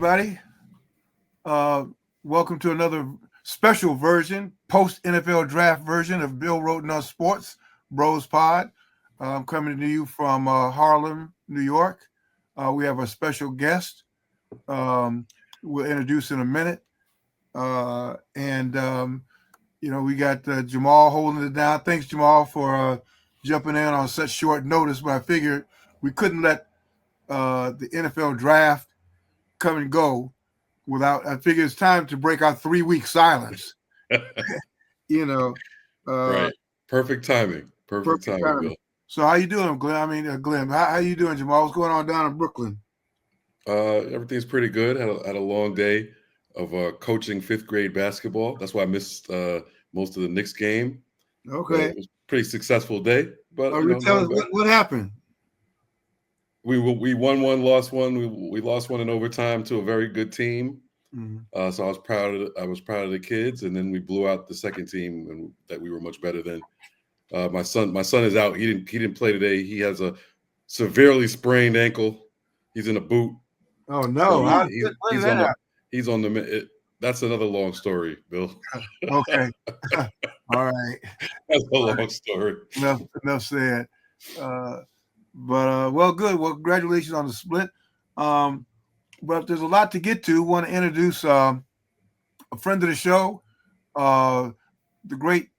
everybody. Uh, Welcome to another special version, post NFL draft version of Bill Roten on Sports Bros Pod. I'm coming to you from Harlem, New York. We have a special guest. Um, we'll introduce in a minute. And we got Jamal holding it down. Thanks, Jamal, for jumping in on such short notice. But I figured we couldn't let the NFL draft come and go without. I figure it's time to break our 3 week silence. you know, uh, Right. Perfect timing. Perfect Perfect timing, timing. Bill. So how you doing, Glenn? Glenn, how you doing, Jamal? What's going on down in Brooklyn? Everything's pretty good. Had a long day of coaching fifth grade basketball. That's why I missed most of the Knicks game. But Okay. it was a pretty successful day. But Tell now us I'm back. what happened. We won one, lost one. We lost one in overtime to a very good team. Mhm. So I was proud of the kids, and then we blew out the second team and that we were much better than. My son is out. He didn't play today. He has a severely sprained ankle. He's in a boot. Oh So no! When did that happen? he's on the. That's another long story, Bill. Okay. All right. That's a All right. long story. Enough said. Well, good. Well, congratulations on the split. But there's a lot to get to. Want to introduce a friend of the show, the great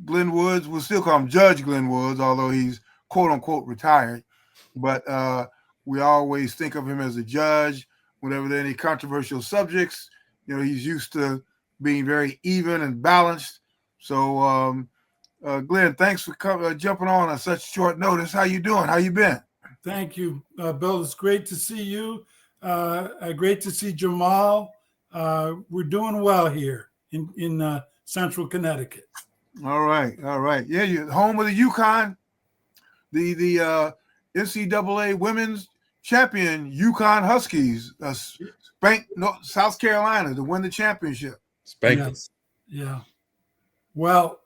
Glenn Woods. We'll still call him Judge Glenn Woods, although he's quote unquote retired. But we always think of him as a judge whenever there are any controversial subjects. He's used to being very even and balanced. So, Glenn, thanks for jumping on such short notice. How you doing? How you been? Thank you, Bill. It's great to see you. Great to see Jamal. We're doing well here in Central Connecticut. All right. Yeah, you're home of the UConn, the NCAA women's champion UConn Huskies, spanked South Carolina to win the championship. Spank Yes. Yeah. Well,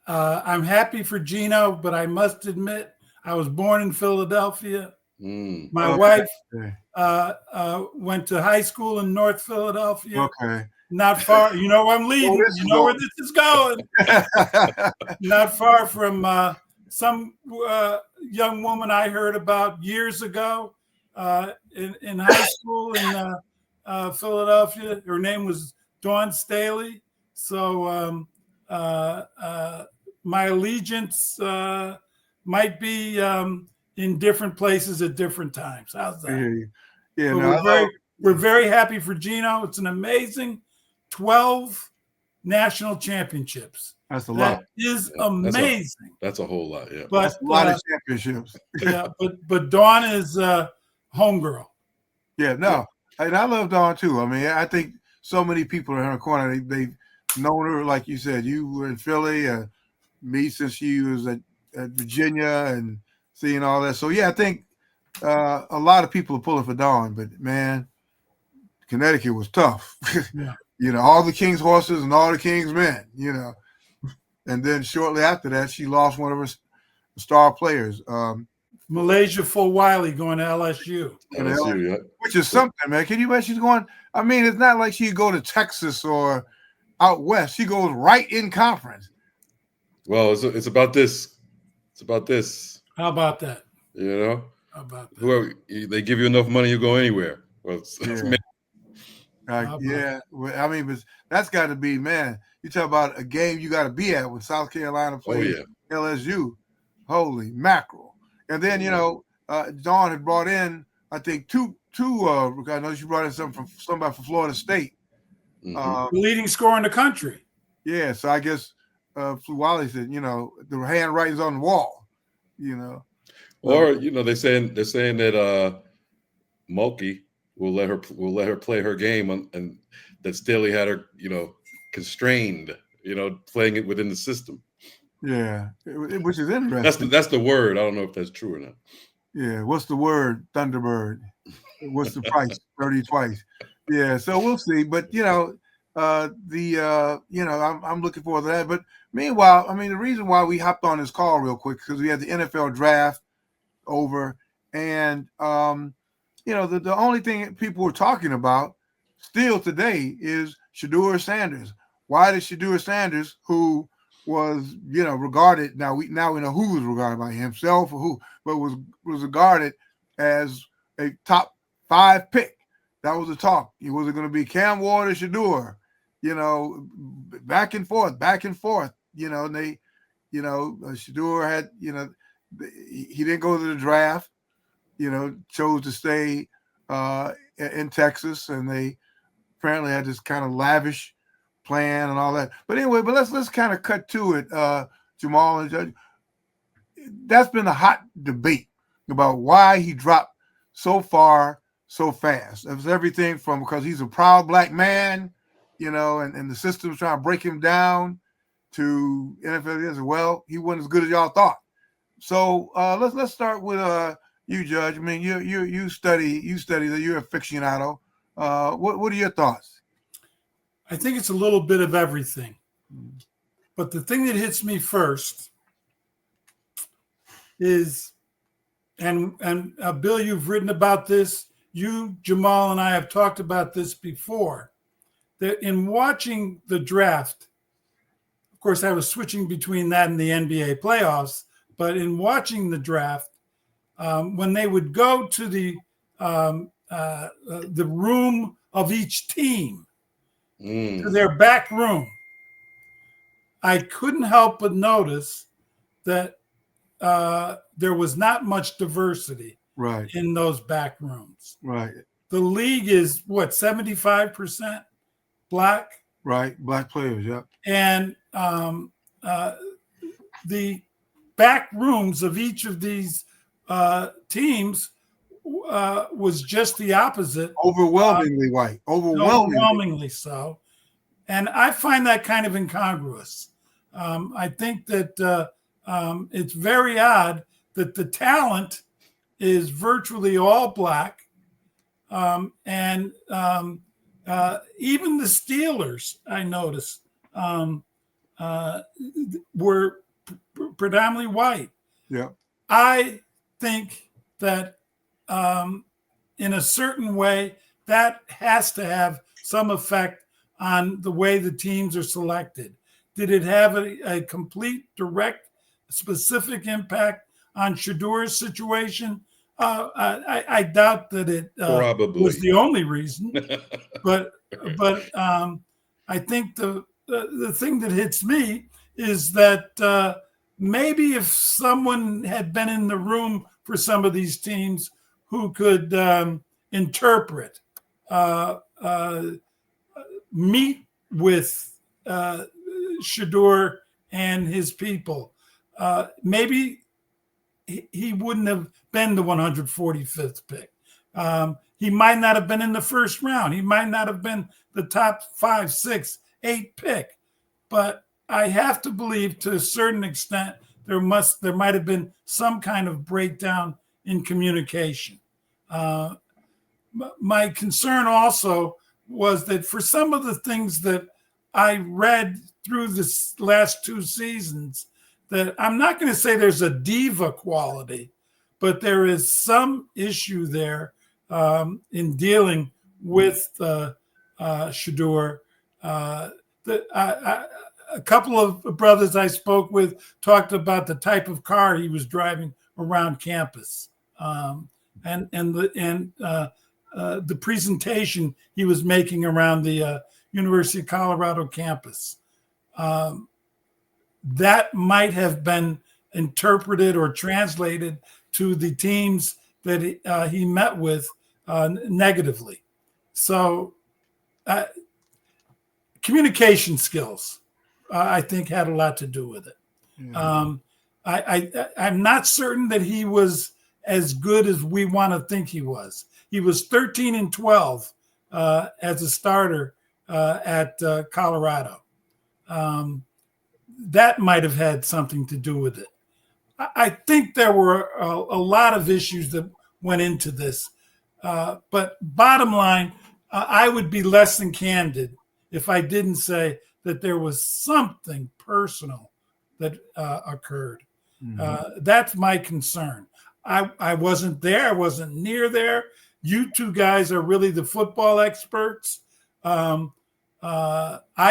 I'm happy for Gino, but I must admit I was born in Philadelphia. My wife went to high school in North Philadelphia. Okay. Not far. You know where I'm leading. You know where this is going. Not far from some young woman I heard about years ago in high school in Philadelphia. Her name was Dawn Staley. So my allegiance might be in different places at different times. How's that? Yeah, we're very happy for Gino. It's an amazing 12 national championships. That's a lot. That is amazing. That's a whole lot, yeah. But that's a lot of championships. Yeah, but Dawn is homegirl. Yeah, no. Yeah. And I love Dawn too. I mean, I think so many people in her corner, they've known her, like you said. You were in Philly, me since she was at Virginia and seeing all that. So, yeah, I think a lot of people are pulling for Dawn. But, man, Connecticut was tough. Yeah. All the King's horses and all the King's men, And then shortly after that, she lost one of her star players. Malaysia Fulwiley going to LSU. LSU, yeah. Which is something, man. Can you imagine she's going? I mean, it's not like she'd go to Texas or out west. She goes right in conference. Well, it's about this. It's about this. How about that? How about that? Whoever they give you enough money, you go anywhere. Well, yeah. I mean, but that's got to be, man. You talk about a game you got to be at when South Carolina plays LSU. Holy mackerel! And then Dawn had brought in, I think two. I know she brought in somebody from Florida State, the leading scorer in the country. Yeah, so I guess Fulwiley said, the handwriting's on the wall, Or they're saying that Mulkey will let her play her game and that Staley had her constrained, playing it within the system. Yeah, which is interesting. That's the word. I don't know if that's true or not. Yeah, what's the word? Thunderbird. What's the price? 30 twice. Yeah, so we'll see. But I'm looking forward to that. But meanwhile, I mean, the reason why we hopped on this call real quick because we had the NFL draft over, and the only thing people were talking about still today is Shedeur Sanders. Why did Shedeur Sanders, who was regarded, now we know who was regarded by himself or who, but was regarded as a top 5 pick. That was the talk. Was it going to be Cam Ward or Shedeur? Back and forth. And they, Shedeur had, he didn't go to the draft. Chose to stay in Texas, and they apparently had this kind of lavish plan and all that. But anyway, let's kind of cut to it, Jamal and Judge. That's been a hot debate about why he dropped so far so fast. It was everything from because he's a proud black man, and the system's trying to break him down, to NFL as well. He wasn't as good as y'all thought. So let's start with you, Judge. I mean, you study that. You're a aficionado. What are your thoughts? I think it's a little bit of everything. But the thing that hits me first is, and Bill, you've written about this. You, Jamal, and I have talked about this before, that in watching the draft, of course, I was switching between that and the NBA playoffs, but in watching the draft, when they would go to the room of each team, to their back room, I couldn't help but notice that there was not much diversity in those back rooms. Right. The league is 75% black. Right. Black players. Yep. And the back rooms of each of these teams was just the opposite. Overwhelmingly white. Overwhelmingly so. And I find that kind of incongruous. I think that it's very odd that the talent is virtually all black. And even the Steelers, I noticed, were predominantly white. Yeah. I think that in a certain way, that has to have some effect on the way the teams are selected. Did it have a complete, direct, specific impact on Shedeur's situation? I doubt that it was the only reason. but I think the thing that hits me is that maybe if someone had been in the room for some of these teams who could interpret, meet with Shedeur and his people, maybe he wouldn't have been the 145th pick. He might not have been in the first round. He might not have been the top 5, 6, 8 pick. But I have to believe, to a certain extent, there might have been some kind of breakdown in communication. My concern also was that for some of the things that I read through this last 2 seasons, that I'm not going to say there's a diva quality, but there is some issue there in dealing with Shedeur. A couple of brothers I spoke with talked about the type of car he was driving around campus, and the presentation he was making around the University of Colorado campus. That might have been interpreted or translated to the teams that he met with negatively. So communication skills, I think, had a lot to do with it. Yeah. I'm not certain that he was as good as we want to think he was. He was 13-12 as a starter at Colorado. That might have had something to do with it. I think there were a lot of issues that went into this. But bottom line, I would be less than candid if I didn't say that there was something personal that occurred. Mm-hmm. That's my concern. I wasn't there. I wasn't near there. you two guys are really the football experts. I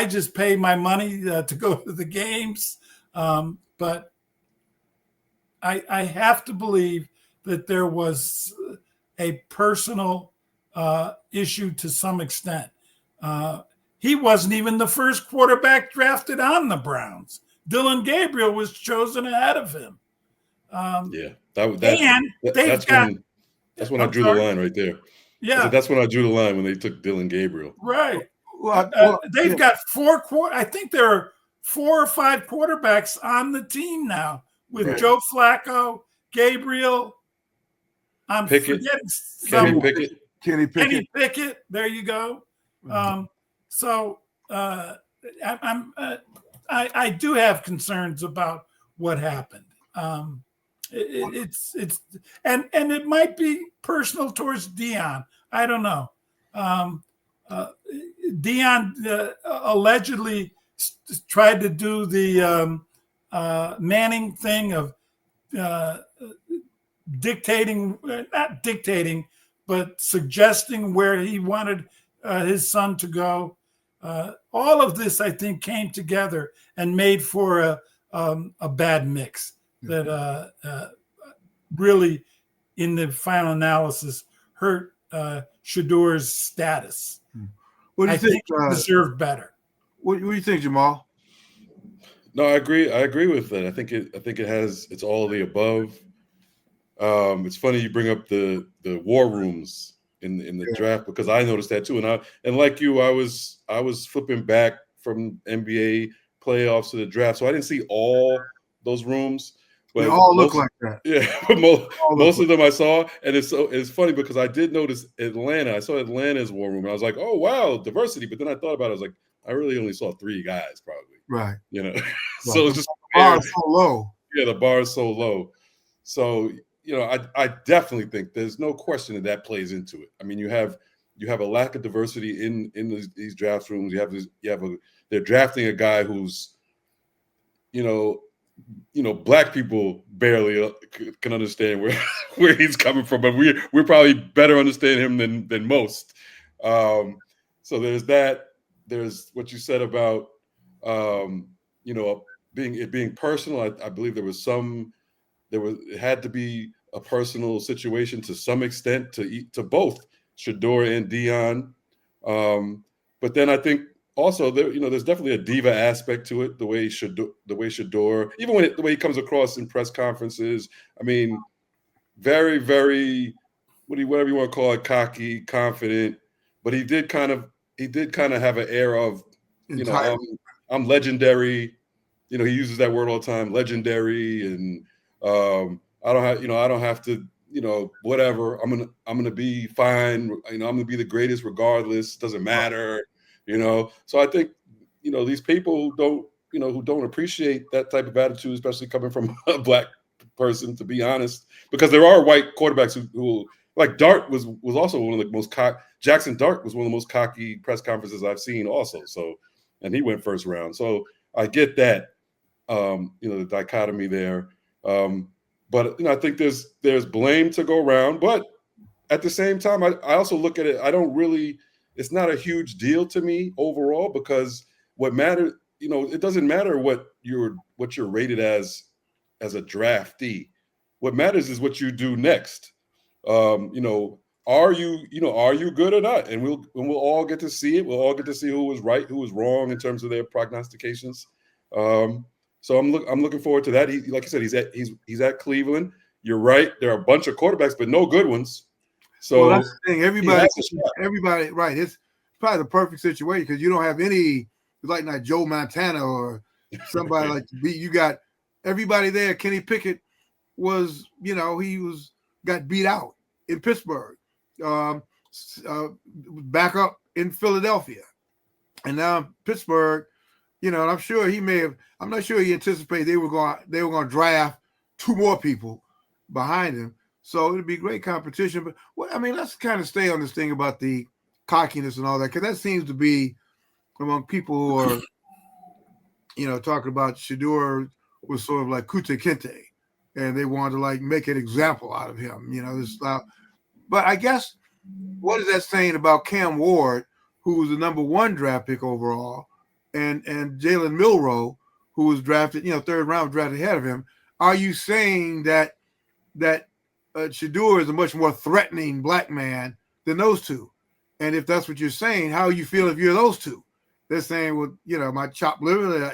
just pay my money to go to the games, but I have to believe that there was a personal issue to some extent. He wasn't even the first quarterback drafted on the Browns. Dillon Gabriel was chosen ahead of him. That's when I drew the line right there. Yeah, that's when I drew the line when they took Dillon Gabriel. Right. They've got I think there are 4 or 5 quarterbacks on the team now with Joe Flacco, Gabriel. I'm forgetting Kenny Pickett. There you go. So I do have concerns about what happened. It's and it might be personal towards Deion. I don't know. Deion allegedly tried to do the Manning thing of not dictating, but suggesting where he wanted his son to go. All of this, I think, came together and made for a bad mix that really, in the final analysis, hurt Shedeur's status. What do you think? He deserved better. What do you think, Jamal? No, I agree with that. I think it's all of the above. It's funny you bring up the war rooms in the draft, because I noticed that too. And like you, I was flipping back from NBA playoffs to the draft, so I didn't see all those rooms. But they all look like that. Yeah, most of them I saw, and it's funny because I did notice Atlanta. I saw Atlanta's war room, and I was like, oh wow, diversity. But then I thought about it, I was like, I really only saw 3 guys, probably. Right. So it's just the bar is so low. Yeah, the bar is so low. So I definitely think there's no question that plays into it. I mean, you have a lack of diversity in these draft rooms. They're drafting a guy who's, black people barely can understand where he's coming from, but we're probably better understand him than most. So there's that. There's what you said about being personal. I believe it had to be a personal situation to some extent to both Shedeur and Deion. But then I think also there's definitely a diva aspect to it. The way Shedeur, even the way he comes across in press conferences. I mean, very, very, whatever you want to call it, cocky, confident. But he did kind of have an air of, I'm legendary. He uses that word all the time, legendary, and I don't have to, whatever. I'm gonna be fine. I'm gonna be the greatest regardless. Doesn't matter. So I think, these people who don't appreciate that type of attitude, especially coming from a black person, to be honest, because there are white quarterbacks who like Dart was also one of the most Jackson Dart was one of the most cocky press conferences I've seen also. So, and he went first round. So I get that, the dichotomy there. But I think there's blame to go around. But at the same time, I also look at it. It's not a huge deal to me overall, because what matters, it doesn't matter what you're rated as a draftee. What matters is what you do next. Are you good or not? And we'll all get to see it. We'll all get to see who was right, who was wrong in terms of their prognostications. So I'm looking forward to that. Like I said, he's at Cleveland. You're right. There are a bunch of quarterbacks, but no good ones. So that's the thing. Everybody, right? It's probably the perfect situation because you don't have any like Joe Montana or somebody like to beat. You got everybody there. Kenny Pickett was, got beat out in Pittsburgh, back up in Philadelphia, and now Pittsburgh. And I'm sure I'm not sure he anticipated they were going to draft 2 more people behind him. So it'd be great competition. But let's kind of stay on this thing about the cockiness and all that, because that seems to be among people who are, talking about Shedeur was sort of like Kute Kinte, and they wanted to make an example out of him, this style. But I guess what is that saying about Cam Ward, who was the #1 draft pick overall, and Jalen Milroe, who was drafted, third round drafted ahead of him? Are you saying that Shedeur is a much more threatening black man than those two? And if that's what you're saying, how you feel if you're those two? They're saying, well, my chopped liver,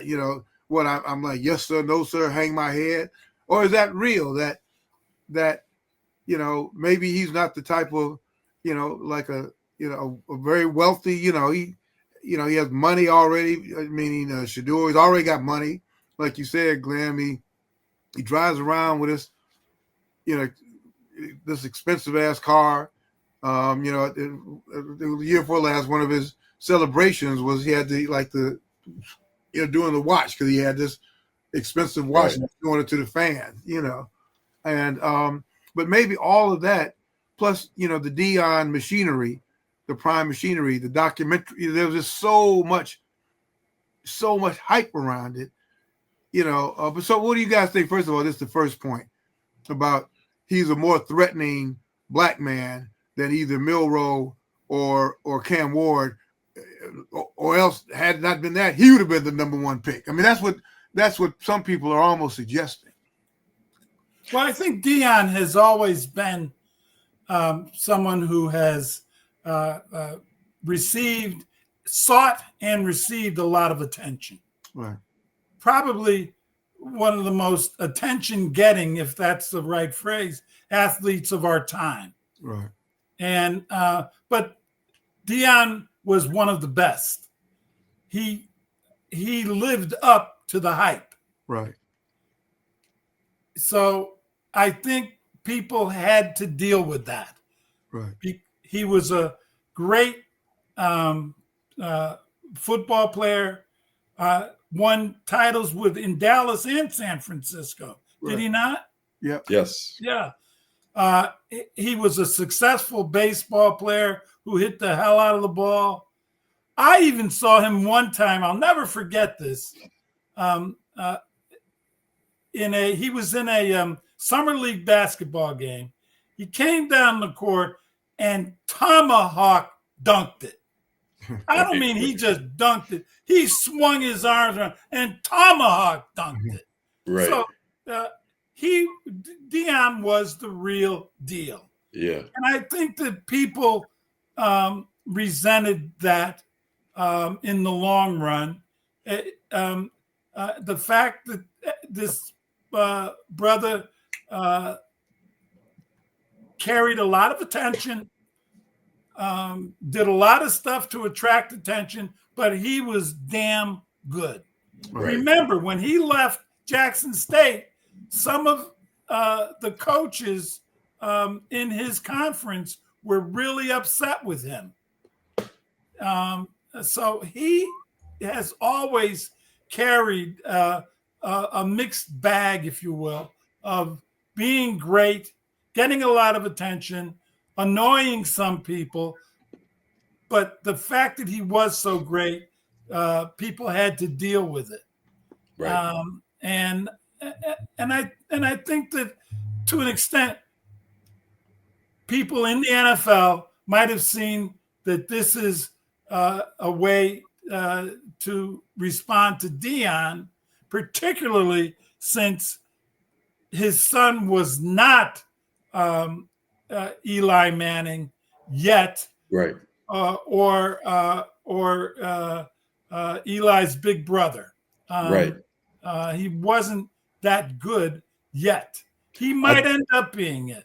what I'm like, yes sir, no sir, hang my head, or is that real? That maybe he's not the type of, like a very wealthy, he has money already. Meaning Shedeur, he's already got money, like you said, Glenn. He drives around with this expensive ass car. The year before last, one of his celebrations was he had doing the watch, because he had this expensive watch and doing it to the fans, and but maybe all of that plus the Dion machinery, the prime machinery, the documentary, there was just so much hype around it, but so what do you guys think? First of all, this is the first point about he's a more threatening black man than either Milroe or Cam Ward, or else had it not been that, he would have been the #1 pick. I mean, that's what some people are almost suggesting. Well, I think Dion has always been someone who has sought and received a lot of attention. Right. Probably one of the most attention-getting, if that's the right phrase, athletes of our time. Right. And but Dion was one of the best. He lived up to the hype. Right. So I think people had to deal with that. Right. He was a great football player. Won titles in Dallas and San Francisco. Right. Did he not? Yeah. Yes. Yeah. He was a successful baseball player who hit the hell out of the ball. I even saw him one time. I'll never forget this. He was in a summer league basketball game. He came down the court and tomahawk dunked it. I don't mean he just dunked it. He swung his arms around and tomahawk dunked it. Right. So Dion was the real deal. Yeah. And I think that people resented that in the long run. The fact that this brother carried a lot of attention, did a lot of stuff to attract attention, but he was damn good. Right. Remember, when he left Jackson State, some of the coaches in his conference were really upset with him. So he has always carried a mixed bag, if you will, of being great, getting a lot of attention, annoying some people. But the fact that he was so great, people had to deal with it. Right. And I think that to an extent, people in the NFL might have seen that this is a way to respond to Dion, particularly since his son was not Eli Manning yet, right? Or Eli's big brother. Right. He wasn't that good yet. He might end up being it.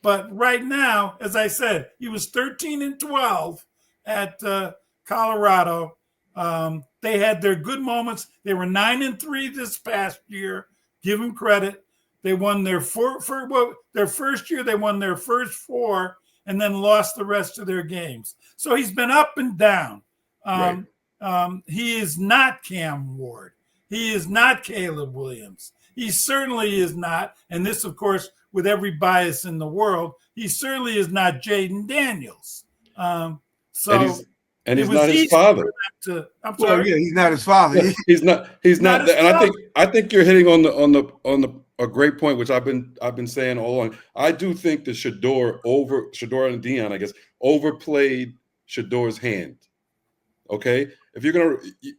But right now, as I said, he was 13-12 at Colorado. They had their good moments. They were 9-3 this past year. Give them credit. They won their first year. They won their first 4 and then lost the rest of their games. So he's been up and down. Right. He is not Cam Ward. He is not Caleb Williams. He certainly is not, and this, of course, with every bias in the world, he certainly is not Jaden Daniels. And he's not his father. I'm sorry. Well, yeah, he's not his father. He's not. And I think you're hitting on a great point, which I've been saying all along. I do think that Shedeur and Dion, I guess, overplayed Shedeur's hand. Okay, if you're gonna,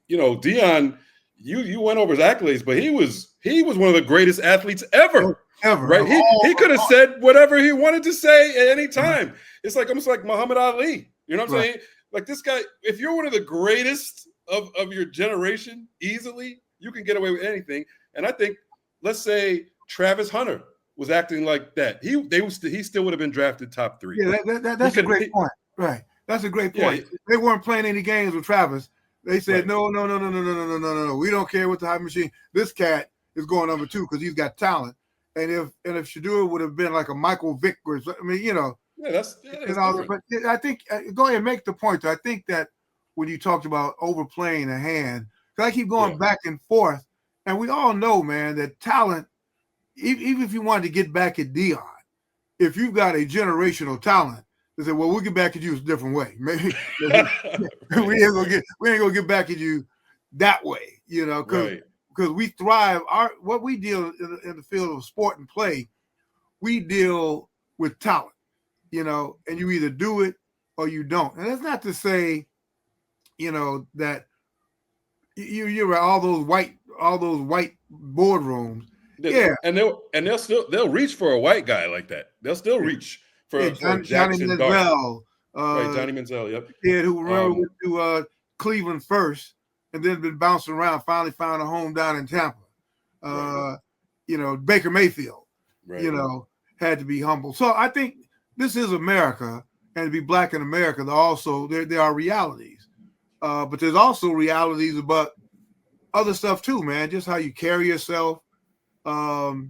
Deion, you went over his accolades, but he was one of the greatest athletes ever. Ever. Right? He could have said whatever he wanted to say at any time. It's like almost like Muhammad Ali. You know what I'm saying? Like this guy, if you're one of the greatest of your generation, easily you can get away with anything. And I think, let's say Travis Hunter was acting like that, he still would have been drafted top 3. Yeah, that's a great point. Right. That's a great point. Yeah, they weren't playing any games with Travis. They said, no. We don't care what the hype machine. This cat is going number 2 because he's got talent. And if Shedeur would have been like a Michael Vick or I mean, yeah, that's but I think go ahead and make the point. I think that when you talked about overplaying a hand, because I keep going back and forth, and we all know, man, that talent. Even if you wanted to get back at Deion, if you've got a generational talent, they say, well, we'll get back at you a different way. Maybe we ain't gonna get back at you that way, because we thrive. What we deal in the field of sport and play, we deal with talent, and you either do it or you don't. And that's not to say, that you're all those white boardrooms. Yeah, and they'll reach for a white guy like that. They'll still reach for Johnny Manziel, Johnny Manziel, yep. Kid who went to Cleveland first and then been bouncing around. Finally found a home down in Tampa. Baker Mayfield. Had to be humble. So I think this is America, and to be black in America, there are realities, but there's also realities about other stuff too, man. Just how you carry yourself. Who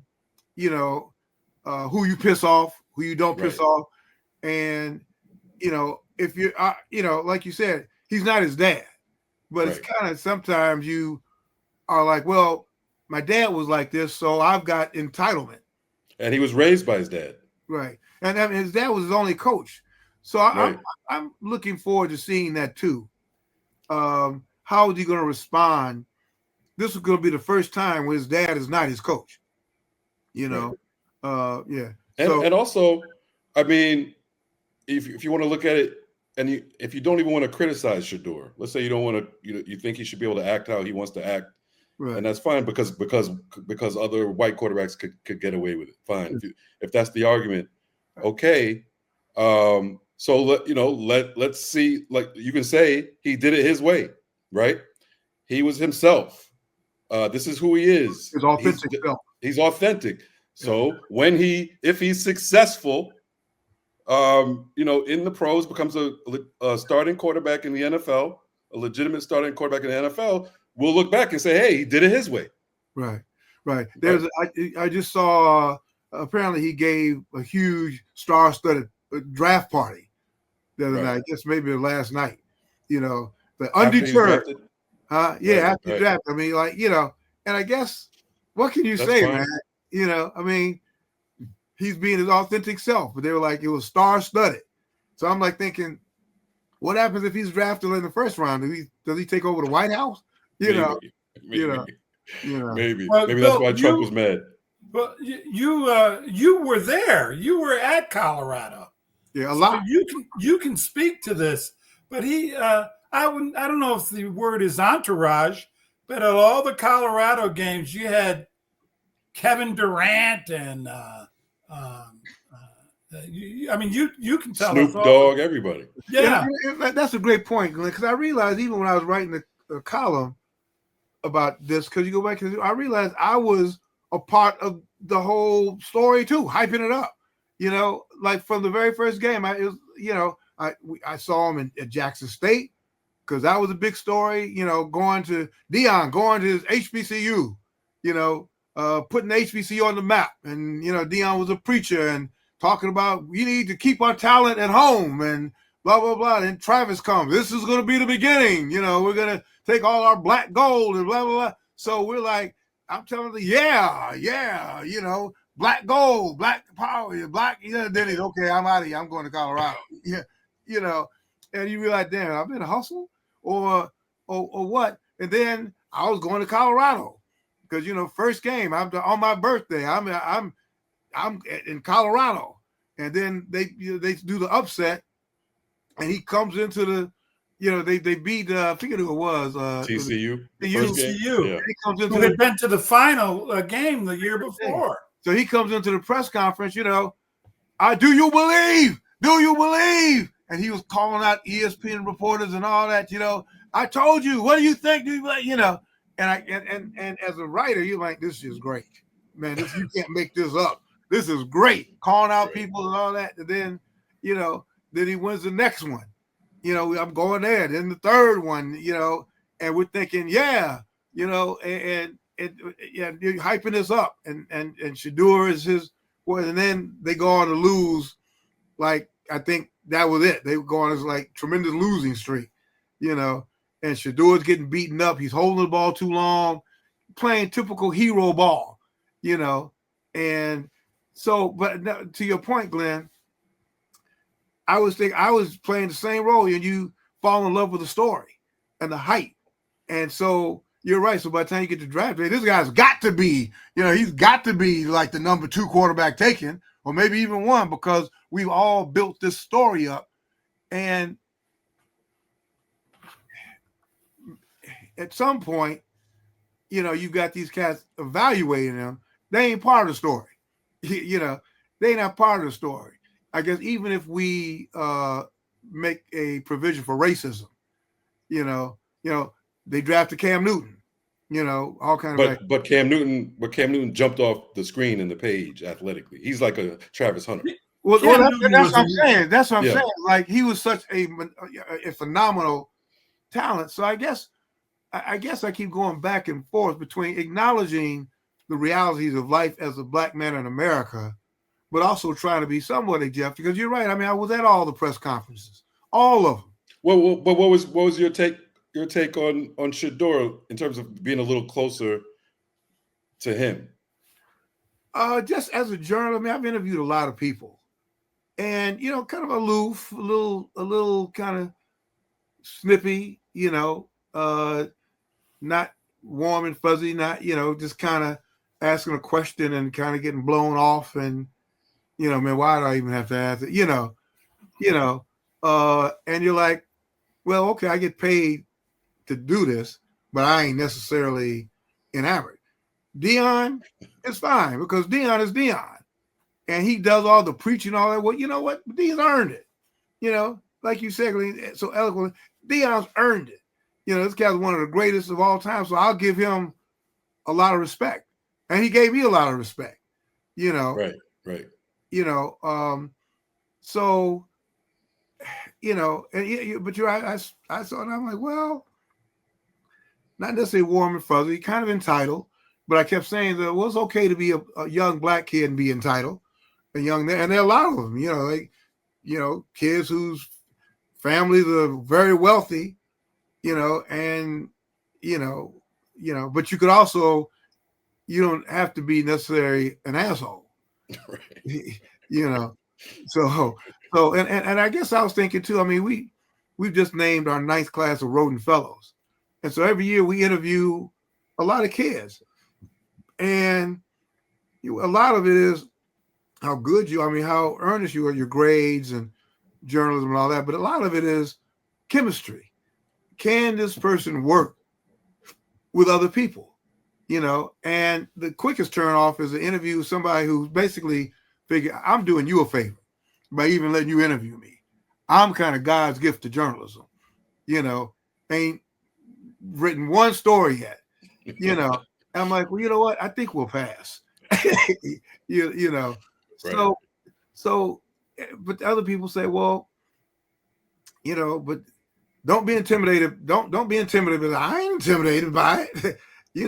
you piss off, who you don't piss off. And, if you're, like you said, he's not his dad, but it's kind of sometimes you are like, well, my dad was like this, so I've got entitlement. And he was raised by his dad. Right. And I mean, his dad was his only coach. So I'm looking forward to seeing that too. How is he going to respond? This is going to be the first time when his dad is not his coach, yeah. And also, I mean, if you want to look at it, and if you don't even want to criticize Shedeur, let's say you don't want to, you think he should be able to act how he wants to act, and that's fine because other white quarterbacks could get away with it. Fine, if that's the argument, okay. So let's see. Like you can say he did it his way, right? He was himself. This is who he is. He's authentic. He's authentic. So if he's successful, in the pros, becomes a starting quarterback in the NFL, a legitimate starting quarterback in the NFL, we'll look back and say, hey, he did it his way. Right. I just saw apparently he gave a huge star-studded draft party the other night, just maybe last night. The undeterred. After the draft. I mean, and I guess what can you say, fine, man? I mean, he's being his authentic self, but they were like, it was star-studded. So I'm like thinking, what happens if he's drafted in the first round? Does he take over the White House? Maybe. Maybe that's why Trump was mad. But you were there. You were at Colorado. Yeah, a lot. So you can speak to this, but I don't know if the word is entourage, but at all the Colorado games, you had Kevin Durant and you can tell Snoop Dogg, everybody. Yeah, that's a great point, Glenn. Because I realized even when I was writing the column about this, because you go back to, I realized I was a part of the whole story too, hyping it up. Like from the very first game, I saw him at Jackson State. Because that was a big story, going to his HBCU, putting HBCU on the map. And, Deion was a preacher and talking about we need to keep our talent at home and blah, blah, blah. And Travis comes. This is going to be the beginning. We're going to take all our black gold and blah, blah, blah. So we're like, I'm telling you, black gold, black power, black. Then he's okay, I'm out of here. I'm going to Colorado. And you realize, damn, I've been a hustle. Or what? And then I was going to Colorado because first game on my birthday. I'm in Colorado, and then they do the upset, and he comes into the, they beat I forget who it was. TCU. TCU. Yeah. He comes into who had been to the final game the year before. So he comes into the press conference, do you believe? Do you believe? And he was calling out ESPN reporters and all that, I told you, what do you think? And as a writer, you're like, this is great. Man, you can't make this up. This is great. Calling out people and all that. And then, then he wins the next one. I'm going there. Then the third one, and we're thinking, and you're hyping this up. And Shedeur is his, and then they go on to lose. Like, I think that was it. They were going on this like tremendous losing streak, and Shedeur's getting beaten up. He's holding the ball too long, playing typical hero ball, and so, but to your point, Glenn, I was playing the same role, and you fall in love with the story and the hype. And so you're right. So by the time you get to draft day, this guy's got to be, he's got to be like the number 2 quarterback taken, or maybe even 1, because we've all built this story up. And at some point, you've got these cats evaluating them. They ain't part of the story. They ain't not part of the story. I guess even if we make a provision for racism, they drafted Cam Newton, all kind of. But Cam Newton jumped off the screen in the page athletically. He's like a Travis Hunter. Well, that's what I'm saying. That's what I'm saying. Like, he was such a phenomenal talent. So I guess I keep going back and forth between acknowledging the realities of life as a black man in America, but also trying to be somewhat a Jeff, because you're right. I mean, I was at all the press conferences, all of them. Well, but what was your take on Shedeur in terms of being a little closer to him? Just as a journalist, I mean, I've interviewed a lot of people, and kind of aloof, a little kind of snippy, not warm and fuzzy, not just kind of asking a question and kind of getting blown off, and man, why do I even have to ask it? And you're like, well, okay, I get paid to do this, but I ain't necessarily enamored. Dion is fine, because Dion is Dion, and he does all the preaching, all that. Well, you know what? Dion's earned it. Like you said so eloquently, Dion's earned it. This guy's one of the greatest of all time, so I'll give him a lot of respect, and he gave me a lot of respect. Right. So, but you're right. I saw it, and I'm like, well, not necessarily warm and fuzzy, kind of entitled, but I kept saying that, well, it's okay to be a young black kid and be entitled, and there are a lot of them, kids whose families are very wealthy, and but you could also, you don't have to be necessarily an asshole, right. So and I guess I was thinking too. I mean, we've just named our 9th class of Rodent Fellows, and so every year we interview a lot of kids, and a lot of it is how good how earnest you are, your grades and journalism and all that, but a lot of it is chemistry. Can this person work with other people? And the quickest turn off is to interview somebody who basically figure, I'm doing you a favor by even letting you interview me. I'm kind of God's gift to journalism. Ain't written one story yet. I'm like, well, you know what? I think we'll pass. Right. So, but the other people say, well, but don't be intimidated. Don't be intimidated. I ain't intimidated by it.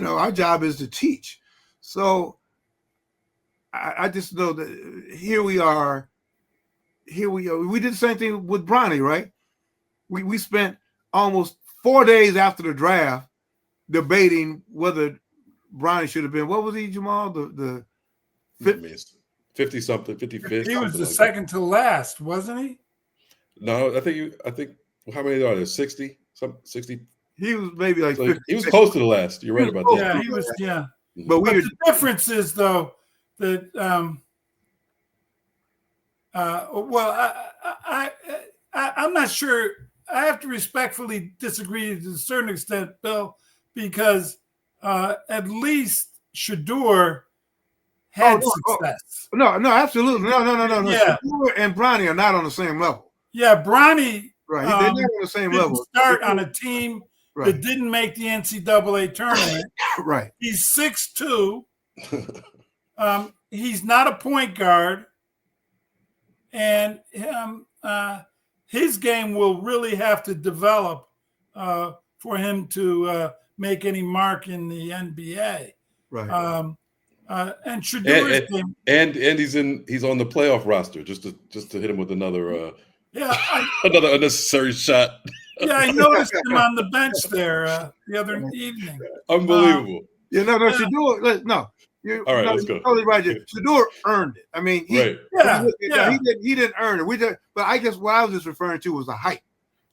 Our job is to teach. So I just know that here we are. We did the same thing with Bronny, right? We spent almost 4 days after the draft debating whether Bronny should have been, what was he, Jamal? The 50 something, 55th. He was the second to last, wasn't he? No, I think how many are there? 60? 60. He was maybe like 50. He was close to the last. You're right about that. Yeah, he was. Yeah, but the difference is though that I I'm not sure. I have to respectfully disagree to a certain extent, Bill, because at least Shedeur had success. No, absolutely. No. Yeah. Shedeur and Bronny are not on the same level. Yeah, Bronny. Right. They're not on the same level. Start on a team that didn't make the NCAA tournament. Right. He's 6'2". He's not a point guard. And his game will really have to develop for him to make any mark in the NBA. Right. And Shedeur's game, and he's on the playoff roster just to hit him with another another unnecessary shot. Yeah, I noticed him on the bench there the other evening. Unbelievable. Shedeur. No. All right, let's go. Totally right. Shedeur earned it. I mean, he didn't earn it. But I guess what I was just referring to was the hype.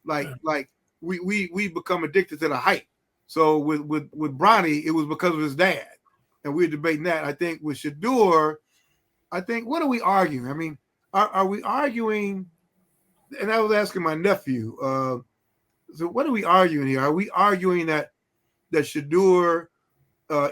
Like we become addicted to the hype. So with Bronny, it was because of his dad, and we're debating that. I think with Shedeur, what are we arguing? I mean, are we arguing? And I was asking my nephew. So what are we arguing here? Are we arguing that Shedeur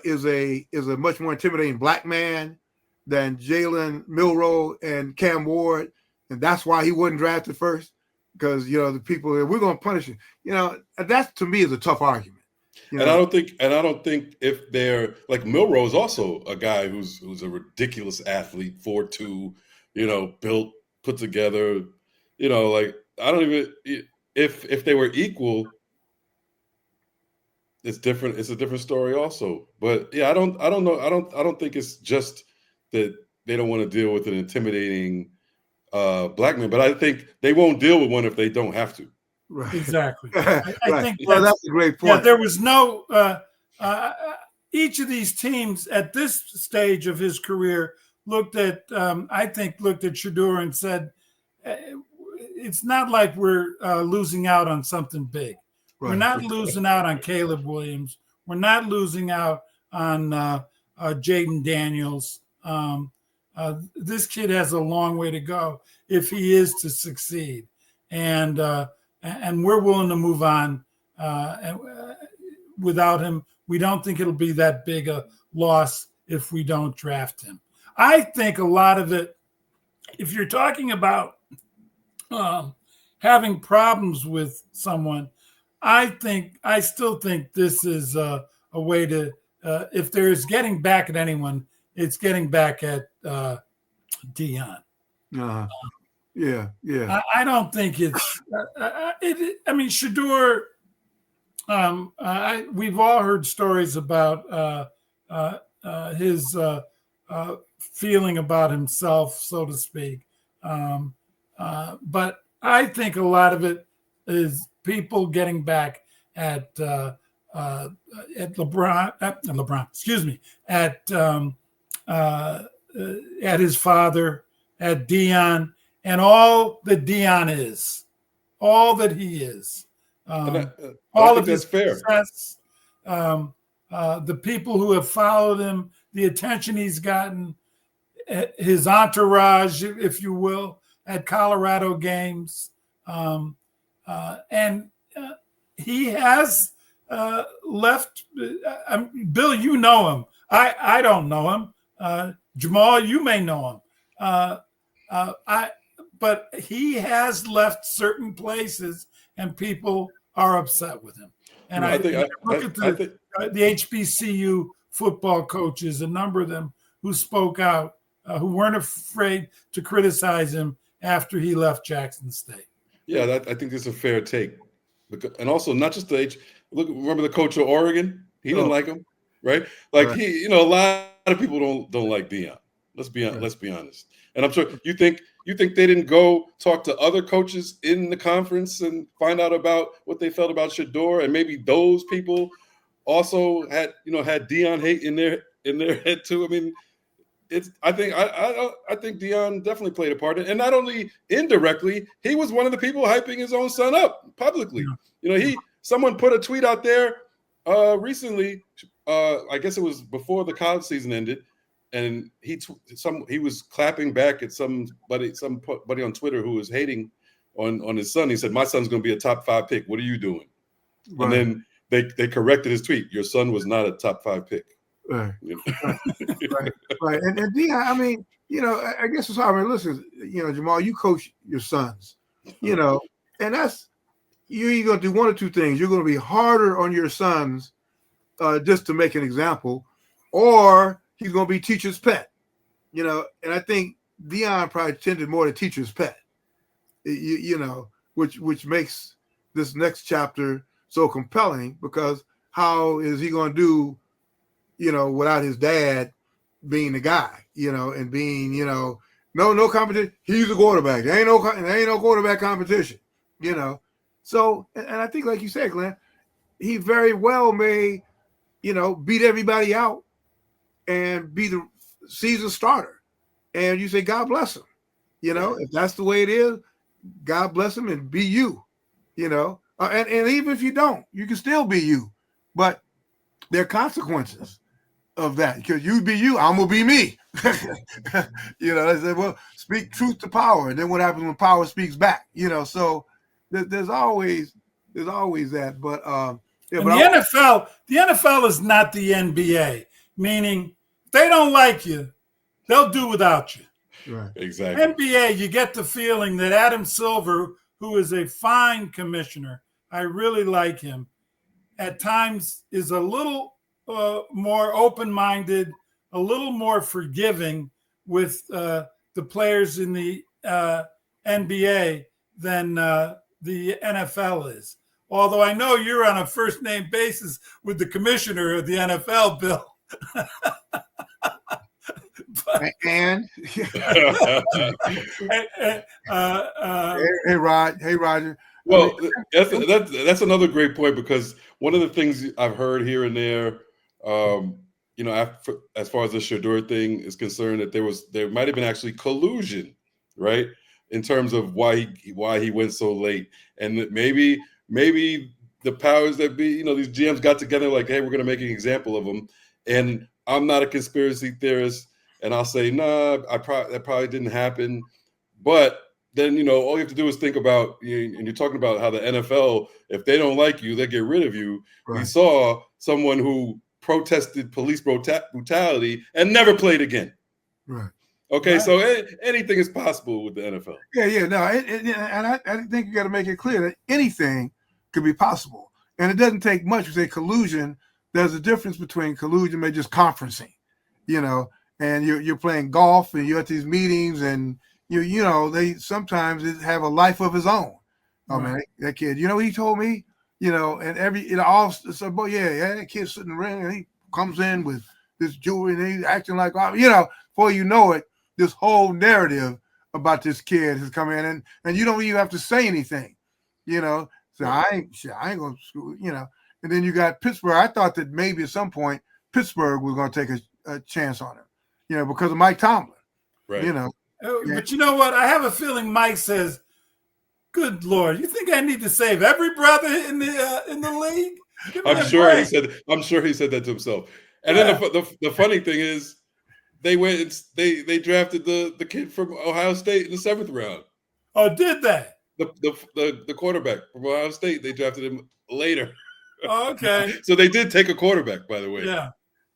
is a much more intimidating black man than Jalen Milroe and Cam Ward, and that's why he wasn't drafted first? Because the people we're going to punish him. That to me is a tough argument. And I don't think if they're like Milroe is also a guy who's a ridiculous athlete, 4'2", built, put together. Like I don't even if they were equal. It's different. It's a different story also. But yeah, I don't know. I don't think it's just that they don't want to deal with an intimidating black man, but I think they won't deal with one if they don't have to. Right. Exactly. I think that's a great point. Yeah, there was no each of these teams at this stage of his career looked at Shedeur and said, it's not like we're losing out on something big. Right. We're not losing out on Caleb Williams. We're not losing out on Jaden Daniels. This kid has a long way to go if he is to succeed, and we're willing to move on. Without him, we don't think it'll be that big a loss if we don't draft him. I think a lot of it, if you're talking about having problems with someone, I still think this is a way to, if there's getting back at anyone, it's getting back at Dion. Yeah. I don't think it's. Shedeur. We've all heard stories about his feeling about himself, so to speak. But I think a lot of it is people getting back at LeBron. Excuse me, at his father, at Dion, and all that Dion is, all that he is, all of his success, the people who have followed him, the attention he's gotten, his entourage, if you will, at Colorado games. And he has left. Bill, you know him. I don't know him. Jamal, you may know him. But he has left certain places, and people are upset with him. And I look at the HBCU football coaches, a number of them who spoke out, who weren't afraid to criticize him after he left Jackson State. Yeah, I think that's a fair take. And also, not just remember the coach of Oregon? He didn't like him, right? Like a lot of people don't like Dion. Let's be honest. And I'm sure you think they didn't go talk to other coaches in the conference and find out about what they felt about Shedeur, and maybe those people also had Dion hate in their head too. I mean, I think Dion definitely played a part, and not only indirectly, he was one of the people hyping his own son up publicly. Someone put a tweet out there recently. I guess it was before the college season ended, and he was clapping back at somebody on Twitter who was hating on his son. He said, "My son's going to be a top 5 pick. What are you doing?" Right. And then they corrected his tweet. Your son was not a top 5 pick. Right. Right. And Deion, I mean, I guess it's hard. I mean, listen, Jamal, you coach your sons, and that's you're going to do one or two things. You're going to be harder on your sons just to make an example, or he's going to be teacher's pet, and I think Deion probably tended more to teacher's pet, which makes this next chapter so compelling, because how is he going to do, without his dad being the guy, and being, no competition. He's a quarterback. There ain't no quarterback competition, So, and I think, like you said, Glenn, he very well may, beat everybody out and be the season starter. And you say, God bless him. If that's the way it is, God bless him, and be you, and even if you don't, you can still be you. But there are consequences of that, because you be you, I'm gonna be me. They say, well, speak truth to power, and then what happens when power speaks back? So there's always that. But the NFL is not the NBA, meaning they don't like you, they'll do without you. Right. Exactly. NBA, you get the feeling that Adam Silver, who is a fine commissioner, I really like him, at times is a little more open-minded, a little more forgiving with the players in the NBA than the NFL is. Although I know you're on a first-name basis with the commissioner of the NFL, Bill. And hey, Roger. Well, that's another great point, because one of the things I've heard here and there, as far as the Shedeur thing is concerned, that there might have been actually collusion, right, in terms of why he went so late, and that maybe the powers that be, these GMs got together like, hey, we're going to make an example of him. And I'm not a conspiracy theorist, and I'll say, nah, that probably didn't happen, but then, all you have to do is think about, and you're talking about how the NFL, if they don't like you, they get rid of you. Right. We saw someone who protested police brutality and never played again. Right. Okay, right. So anything is possible with the NFL. Yeah, no, and I think you got to make it clear that anything could be possible. And it doesn't take much. You say collusion, there's a difference between collusion and just conferencing, and you're playing golf and you're at these meetings, and they sometimes have a life of his own. Oh man, that kid, he told me, and all so, but that kid's sitting around and he comes in with this jewelry and he's acting like, before you know it, this whole narrative about this kid has come in, and you don't even have to say anything, So I ain't gonna school, And then you got Pittsburgh. I thought that maybe at some point Pittsburgh was gonna take a chance on him, because of Mike Tomlin, right? But you know what? I have a feeling Mike says, "Good Lord, you think I need to save every brother in the league?" I'm sure he said that to himself. And then the funny thing is, they they drafted the kid from Ohio State in the 7th round. Oh, did they? The quarterback from Ohio State, they drafted him later. Oh, okay. So they did take a quarterback, by the way. Yeah.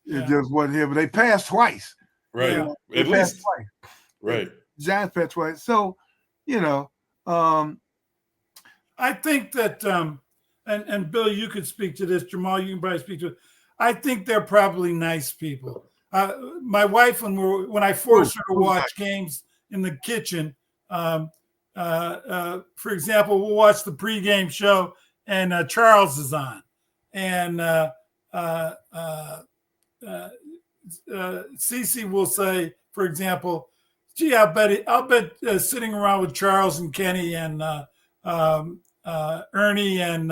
It just wasn't here, but they passed twice. Right. They At least. twice. Right. Giants passed twice. So, I think that, and Bill, you could speak to this. Jamal, you can probably speak to it. I think they're probably nice people. My wife, when I forced her to watch games in the kitchen, for example, we'll watch the pregame show and Charles is on, and Cece will say, for example, "Gee, I'll bet sitting around with Charles and Kenny and Ernie and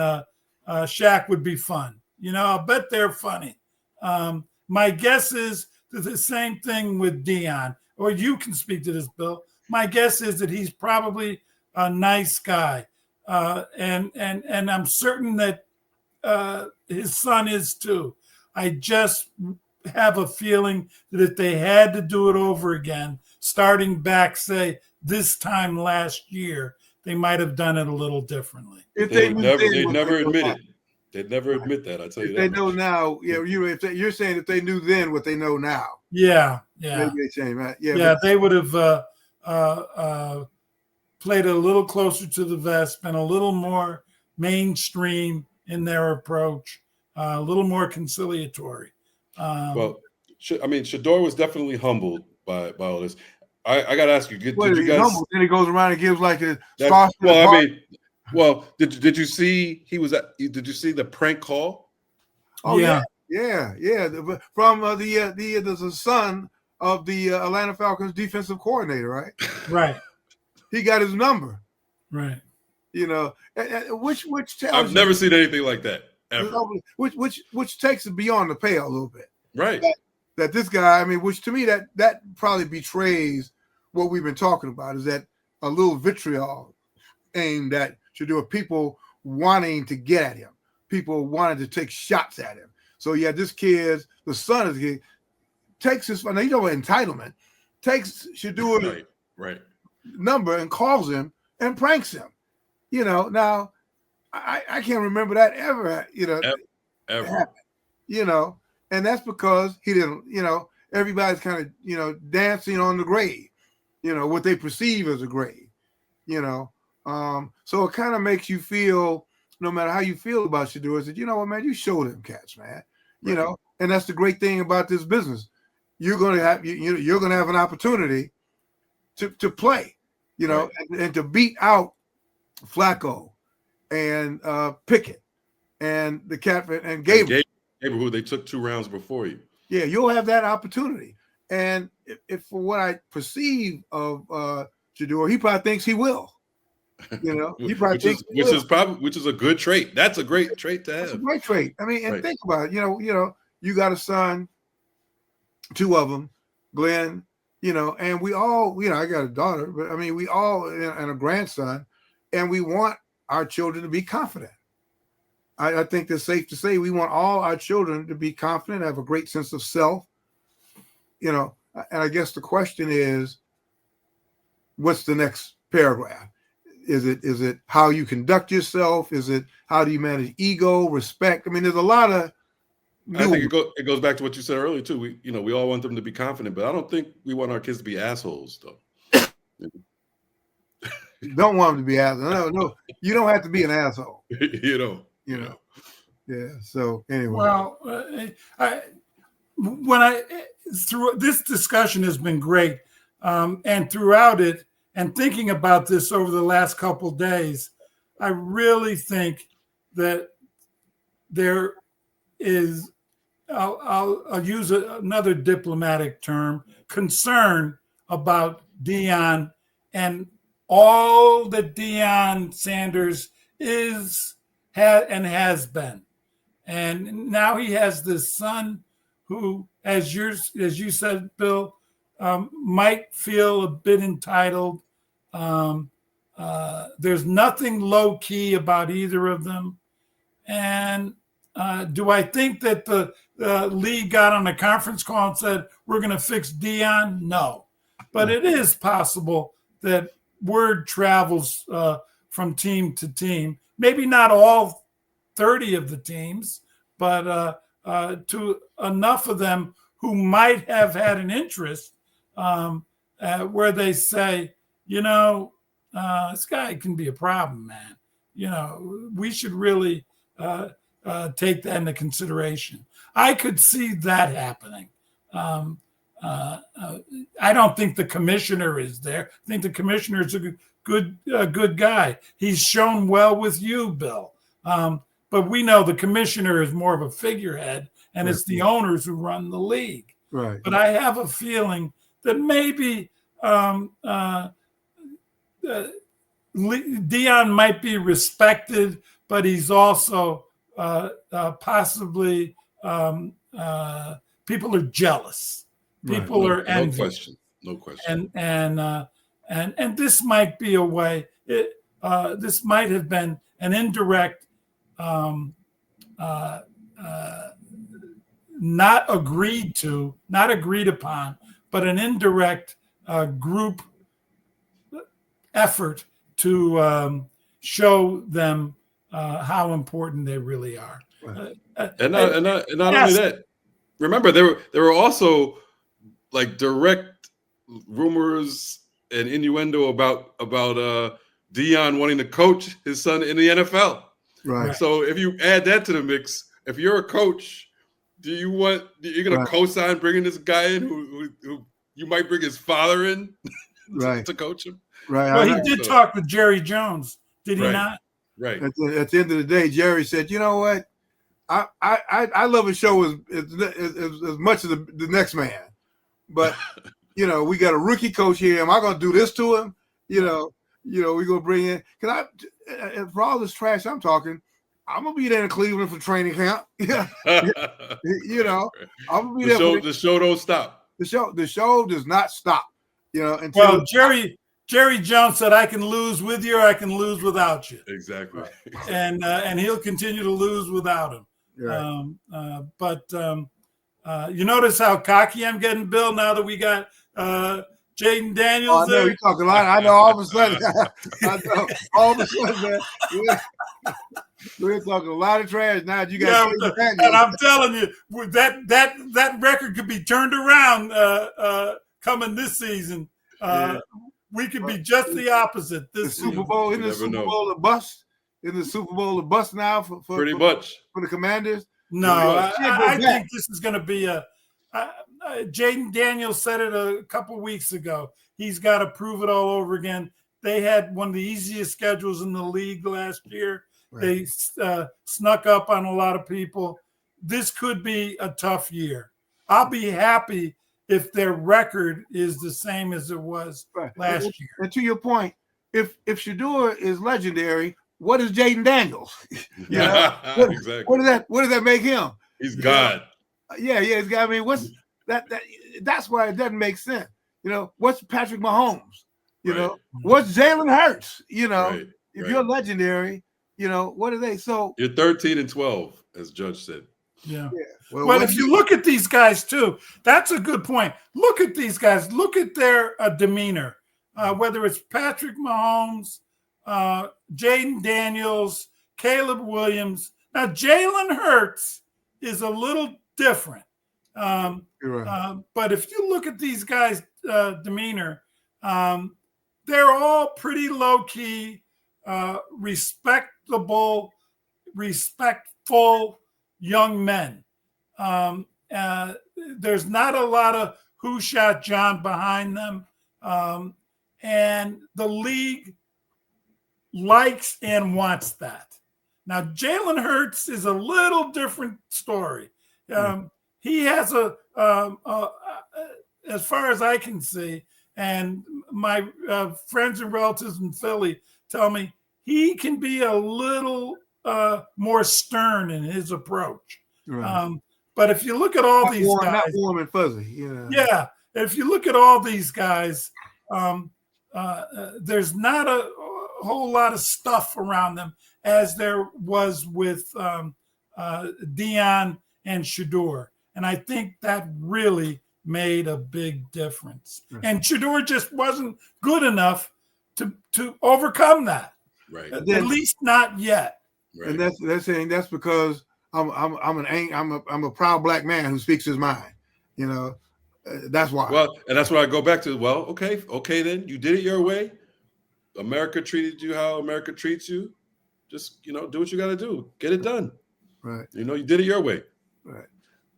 Shaq would be fun. I'll bet they're funny." My guess is that the same thing with Deion, or you can speak to this, Bill. My guess is that he's probably a nice guy, and I'm certain that his son is too. I just have a feeling that if they had to do it over again, starting back, say, this time last year, they might have done it a little differently. If They knew never, then they what never know admit now. it. They'd never admit that. I tell you If that. they know much. now, you're saying if they knew then what they know now, Yeah. maybe they change, right? Yeah, they would have played a little closer to the vest, been a little more mainstream in their approach, a little more conciliatory. Well, I mean, Shedeur was definitely humbled by all this. I got to ask you, did you he's guys? humble. Then he goes around and gives like a That's, star. well, I mean, well, did you see he was at? Did you see the prank call? Oh yeah. From the son of the Atlanta Falcons defensive coordinator, right? Right. He got his number. Right. You know, which tells I've never seen anything like that ever. Which takes it beyond the pale a little bit. Right. That this guy, I mean, which to me that probably betrays what we've been talking about, is that a little vitriol aimed at Shedeur, people wanting to get at him, people wanting to take shots at him. So yeah, this kid, the son of the kid, takes his entitlement, takes Shedeur's right number and calls him and pranks him. You know, now I can't remember that ever. Ever. Happen, and that's because he didn't. Everybody's kind of dancing on the grave. What they perceive as a grave. So it kind of makes you feel, no matter how you feel about Shedeur, is that what, man, you showed them cats, man. And that's the great thing about this business. You're gonna have you're gonna have an opportunity to play, and to beat out Flacco and Pickett and the cat and Gabriel, who they took 2 rounds before you. Yeah, you'll have that opportunity. And if for what I perceive of Shedeur, he probably thinks he will. He probably thinks which is a good trait. That's a great trait to have. It's a great trait. I mean, and think about it. You got a son, 2 of them, Glenn. And we all, I got a daughter, but I mean, we all and a grandson, and we want our children to be confident. I think it's safe to say we want all our children to be confident, have a great sense of self. And I guess the question is, what's the next paragraph? Is it how you conduct yourself? Is it how do you manage ego, respect? I mean, there's a lot of. I think it goes back to what you said earlier too. We all want them to be confident, but I don't think we want our kids to be assholes, though. Don't want them to be assholes. No, you don't have to be an asshole. Yeah. So anyway. Well, through this discussion has been great, and throughout it, and thinking about this over the last couple of days, I really think that there is, I'll use another diplomatic term, concern about Deion and all that Deion Sanders has been. And now he has this son who, as you said, Bill, might feel a bit entitled. There's nothing low key about either of them. And do I think that the league got on a conference call and said, we're going to fix Deion? No. But it is possible that word travels from team to team. Maybe not all 30 of the teams, but to enough of them who might have had an interest where they say, this guy can be a problem, man. We should really take that into consideration. I could see that happening. I don't think the commissioner is there. I think the commissioner is a good guy. He's shown well with you, Bill. But we know the commissioner is more of a figurehead, and it's the owners who run the league. Right. But I have a feeling that maybe Deion might be respected, but he's also possibly people are jealous. People are envious. No question. And this might be a way. This might have been an indirect, not agreed upon, but an indirect group effort to show them how important they really are. And not only that, remember there were also like direct rumors and innuendo about Deion wanting to coach his son in the NFL. Right. So if you add that to the mix, if you're a coach, you're going to co-sign bringing this guy in who you might bring his father in to coach him? Right. Well, he did talk with Jerry Jones, did he not? Right. At the end of the day, Jerry said, "You know what? I love a show as much as the next man, but we got a rookie coach here. Am I going to do this to him? We're going to bring in. For all this trash I'm talking, I'm going to be there in Cleveland for training camp. I'm going to be there. The show don't stop. The show does not stop. Well, Jerry Jones said, "I can lose with you, or I can lose without you." Exactly. And he'll continue to lose without him. Right. But you notice how cocky I'm getting, Bill, now that we got Jaden Daniels there? You talk a lot. I know all of a sudden. Man. We're talking a lot of trash now. You got and I'm telling you, that record could be turned around coming this season. We could be just the opposite. This Super Bowl in the Super Bowl a bust. In the Super Bowl a bust now for pretty much for the Commanders. No, I think this is going to be Jaden Daniels said it a couple weeks ago. He's got to prove it all over again. They had one of the easiest schedules in the league last year. Right. They snuck up on a lot of people. This could be a tough year. I'll be happy if their record is the same as it was last year. And to your point, if Shedeur is legendary, what is Jaden Daniels? Exactly. What does that make him? He's God. Yeah, he's God. I mean, what's that? That's why it doesn't make sense. What's Patrick Mahomes? What's Jalen Hurts? If you're legendary, what are they? So you're 13-12, as Judge said. Yeah. Well, if you look at these guys too, that's a good point. Look at these guys. Look at their demeanor. Whether it's Patrick Mahomes, Jaden Daniels, Caleb Williams. Now, Jalen Hurts is a little different. But if you look at these guys' demeanor, they're all pretty low-key, respectful young men. There's not a lot of who shot John behind them. And the league likes and wants that. Now, Jalen Hurts is a little different story. He has as far as I can see, and my friends and relatives in Philly tell me he can be a little more stern in his approach. Right. But if you look at all these guys, not warm and fuzzy. Yeah. If you look at all these guys, there's not a whole lot of stuff around them as there was with Deion and Shedeur. And I think that really made a big difference. Right. And Shedeur just wasn't good enough to overcome that. Right. At least not yet. Right. And that's because I'm a proud black man who speaks his mind. That's why. Well, and that's why I go back to. Well, okay, then you did it your way. America treated you how America treats you. Just do what you got to do. Get it done. Right. You did it your way. Right.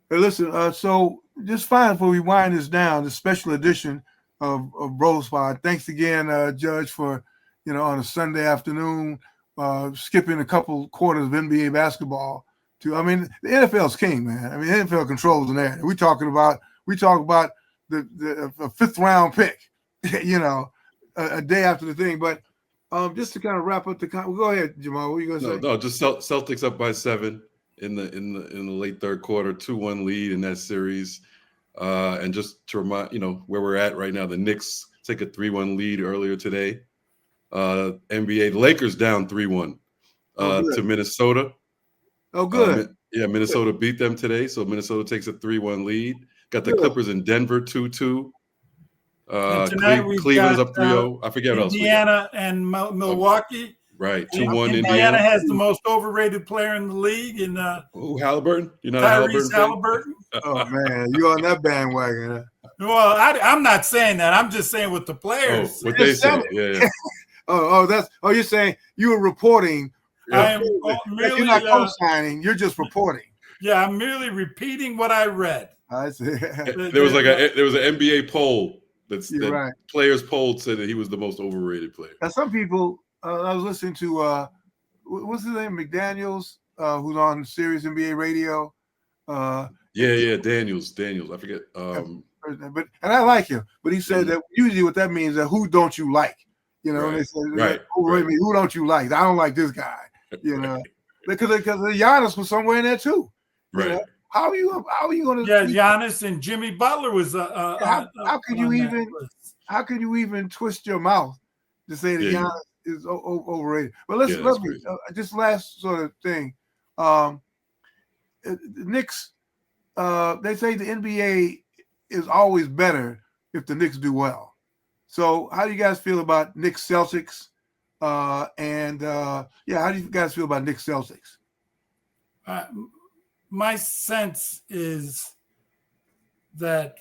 Hey, listen. So just fine before we wind this down. This special edition of Bro Spot. Thanks again, Judge, for on a Sunday afternoon, skipping a couple quarters of NBA basketball. The NFL's king, man. The NFL controls an area. We talk about the fifth round pick, a day after the thing. But just to kind of wrap up go ahead, Jamal. What are you gonna say? No, just Celtics up by 7 in the late third quarter, 2-1 lead in that series. And just to remind where we're at right now, the Knicks take a 3-1 lead earlier today. NBA, the Lakers down 3-1 to Minnesota. Oh, good. Minnesota beat them today, so Minnesota takes a 3-1 lead. Got the Clippers in Denver 2-2. And tonight we've Cleveland's got up 3-0. I forget what else we got. Indiana and Milwaukee. Right, 2-1 Indiana has the most overrated player in the league, and Halliburton. You're not Tyrese a Halliburton Halliburton. Oh man, you on that bandwagon? Huh? Well, I'm not saying that. I'm just saying what the players. Oh, what they say. Yeah. You're saying you were reporting. I am merely, you're not co-signing. You're just reporting. Yeah, I'm merely repeating what I read. I see. There was an NBA poll that right. players polled said that he was the most overrated player. Now some people. I was listening to what's his name, McDaniels, who's on Sirius NBA Radio. Daniels. I forget. But I like him. But he said that usually what that means is who don't you like? You know, right. They say, right. Who don't you like? I don't like this guy. You know, because Giannis was somewhere in there too. Right. Know? How are you going to? Yeah, Giannis and Jimmy Butler was. How can you even twist your mouth to say that Giannis is overrated? But let me just last sort of thing. The Knicks. They say the NBA is always better if the Knicks do well. So how do you guys feel about Knicks Celtics? How do you guys feel about Knicks Celtics? My sense is that,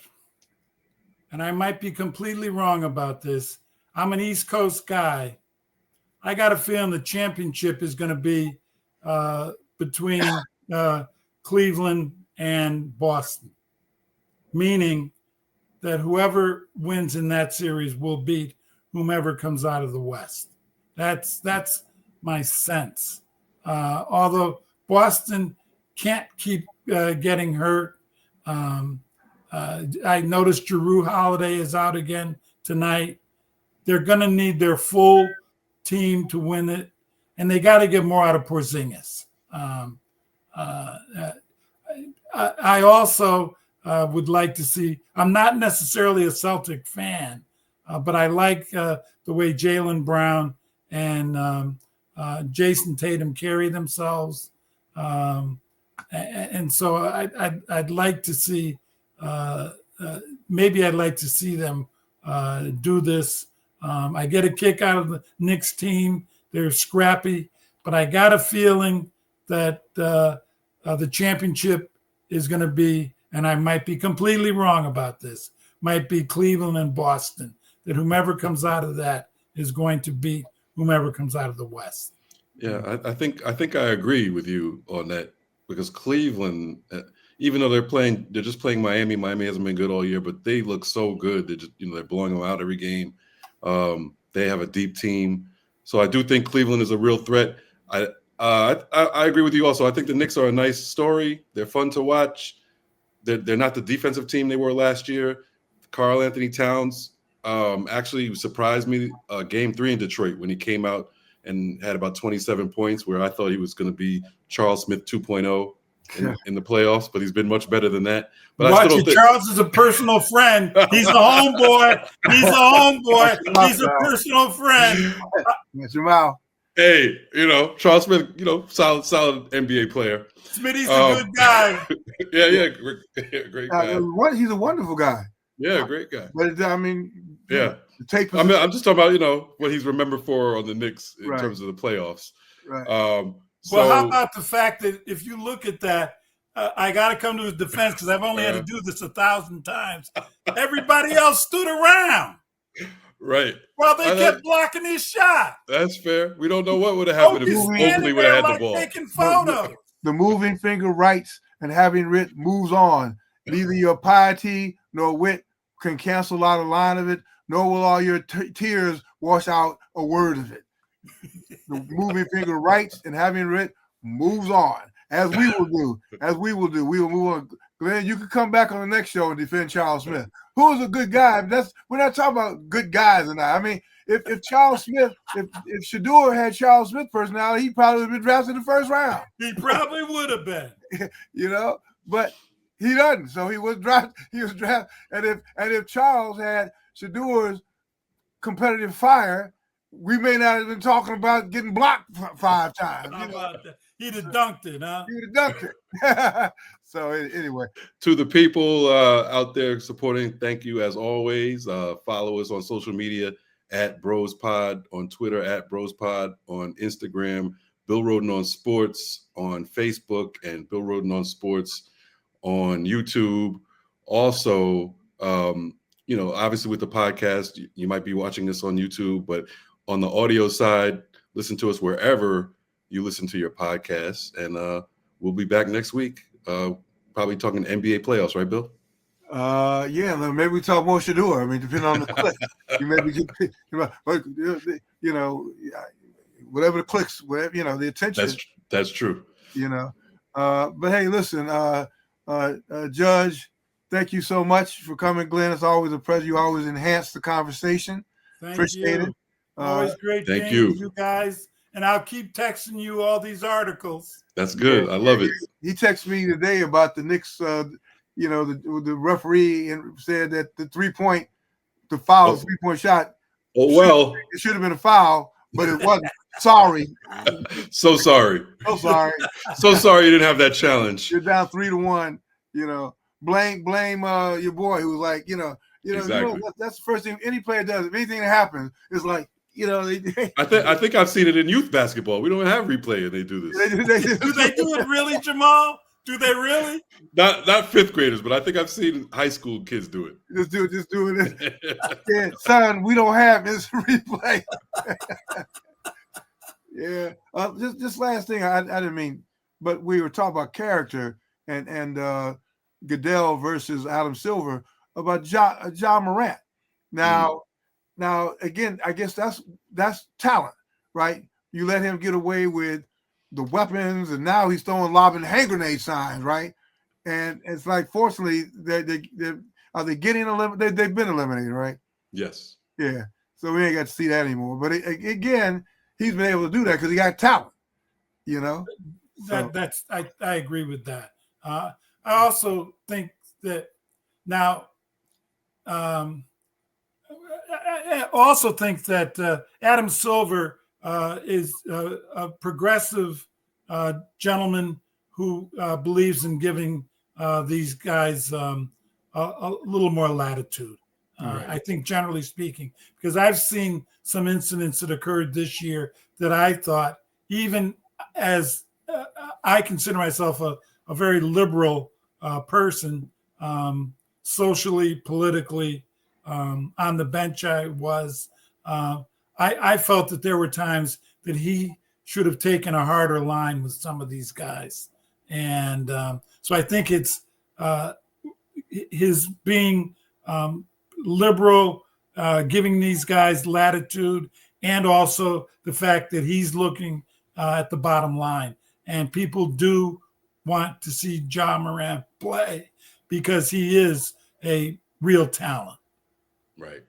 and I might be completely wrong about this, I'm an East Coast guy. I got a feeling the championship is going to be between Cleveland and Boston, meaning that whoever wins in that series will beat whomever comes out of the West. That's my sense. Although Boston can't keep getting hurt. I noticed Jrue Holiday is out again tonight. They're going to need their full team to win it, and they got to get more out of Porzingis. I also would like to see, I'm not necessarily a Celtic fan, but I like the way Jaylen Brown and Jason Tatum carry themselves. And so I'd like to see, maybe I'd like to see them do this. I get a kick out of the Knicks team. They're scrappy, but I got a feeling that the championship is going to be, and I might be completely wrong about this, might be Cleveland and Boston, that whomever comes out of that is going to beat whomever comes out of the West. Yeah, I think I agree with you on that, because Cleveland, even though they're just playing Miami. Miami hasn't been good all year, but they look so good. They're blowing them out every game. They have a deep team, so I do think Cleveland is a real threat. I agree with you also. I think the Knicks are a nice story. They're fun to watch. They're not the defensive team they were last year. Karl Anthony Towns actually surprised me game 3 in Detroit when he came out and had about 27 points, where I thought he was going to be Charles Smith 2.0 in the playoffs, but he's been much better than that. But watch it. Charles is a personal friend. He's a homeboy. He's a personal friend. Jamal. Hey, Charles Smith, solid NBA player. Smitty's a good guy. Yeah, great guy. He's a wonderful guy. Yeah, great guy. But yeah. I'm just talking about, what he's remembered for on the Knicks in terms of the playoffs. Right. Well, how about the fact that if you look at that, I got to come to his defense because I've only had to do this 1,000 times. Everybody else stood around. Right. Well, they kept blocking his shot. That's fair. We don't know what would have happened if Oakley would have had the ball. Taking photos. The moving finger writes, and having writ moves on. Neither your piety nor wit can cancel out a line of it, nor will all your tears wash out a word of it. The moving finger writes, and having writ moves on, as we will do. We will move on. Glenn, you can come back on the next show and defend Charles Smith, who is a good guy. We're not talking about good guys or not. I mean, if Charles Smith, if Shedeur had Charles Smith personality, he probably would have been drafted in the first round. He probably would have been. But he doesn't. So he was drafted. And if Charles had Shedeur's competitive fire, we may not have been talking about getting blocked 5 times. How about that? He'd have dunked it, huh? He'd have dunked it. So anyway, to the people out there supporting, thank you as always. Follow us on social media at BrosPod, on Twitter at BrosPod, on Instagram, Bill Roden on Sports on Facebook, and Bill Roden on Sports on YouTube. Also, obviously with the podcast, you might be watching this on YouTube, but on the audio side, listen to us wherever you listen to your podcasts. And we'll be back next week, probably talking NBA playoffs, right, Bill? Yeah, maybe we talk more Shedeur. I mean, depending on the click, you maybe get, whatever the clicks, whatever, the attention. That's true. But hey, listen, Judge, thank you so much for coming, Glenn. It's always a pleasure. You always enhance the conversation. Appreciate it. Always great. Thank you guys. And I'll keep texting you all these articles. That's good. I love it. He texted me today about the Knicks. The referee said that the 3-point shot. Oh, well. It should have been a foul, but it wasn't. Sorry. So sorry. So sorry. So sorry you didn't have that challenge. You're down 3-1. Blame your boy who was like, exactly. That's the first thing any player does. If anything that happens, it's like, I think I've seen it in youth basketball. We don't have replay and they do this. Do they do it really, Jamal? Do they really? Not fifth graders, but I think I've seen high school kids do it. Just doing it. Yeah, son, we don't have this replay. Yeah. Just last thing, I didn't mean, but we were talking about character and Goodell versus Adam Silver about Ja Morant. Now again, I guess that's talent, right? You let him get away with the weapons, and now he's lobbing hand grenade signs, right? And it's like, fortunately, are they getting eliminated? They've been eliminated, right? Yes. Yeah. So we ain't got to see that anymore. But again, he's been able to do that because he got talent, I agree with that. I also think that now. I also think that Adam Silver is a progressive gentleman who believes in giving these guys a little more latitude. Right. I think, generally speaking, because I've seen some incidents that occurred this year that I thought, even as I consider myself a very liberal person, socially, politically, on the bench I was, I felt that there were times that he should have taken a harder line with some of these guys. And so I think it's his being liberal, giving these guys latitude, and also the fact that he's looking at the bottom line. And people do want to see Ja Morant play because he is a real talent. Right.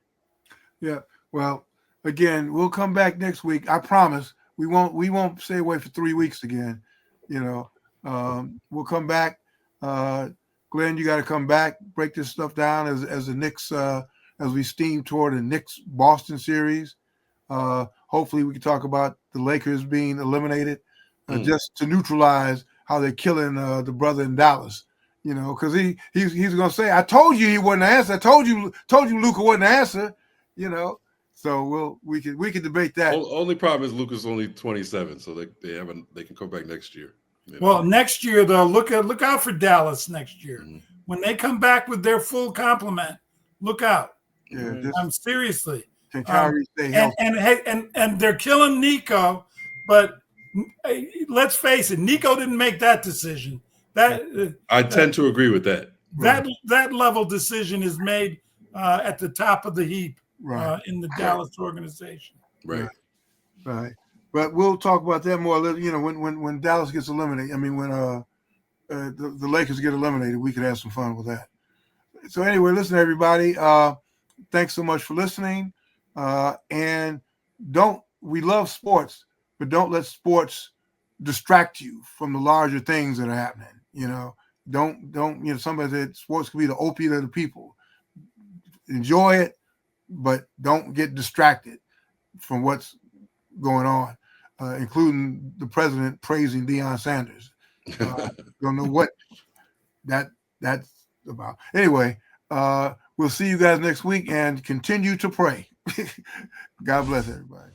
Yeah. Well, again, we'll come back next week. I promise. We won't stay away for 3 weeks again. We'll come back. Glenn, you got to come back, break this stuff down as the Knicks, as we steam toward the Knicks Boston series. Hopefully we can talk about the Lakers being eliminated, just to neutralize how they're killing the brother in Dallas. Because he's gonna say, "I told you he wasn't the answer. I told you Luka wasn't the answer." So we can debate that. Only problem is Luka's only 27, so they can come back next year. Well, next year though, look out for Dallas next year. When they come back with their full complement, look out. Yeah, seriously. Can Kyrie stay healthy? And they're killing Nico, but let's face it, Nico didn't make that decision. I tend to agree with that. That level decision is made at the top of the heap in the Dallas organization. Right. But we'll talk about that more. When Dallas gets eliminated. I mean, when the Lakers get eliminated, we could have some fun with that. So anyway, listen, everybody. Thanks so much for listening. And we love sports, but don't let sports distract you from the larger things that are happening. Don't somebody said sports could be the opiate of the people. Enjoy it, but don't get distracted from what's going on. including the president praising Deion Sanders. Don't know what that's about. Anyway, we'll see you guys next week and continue to pray. God bless everybody.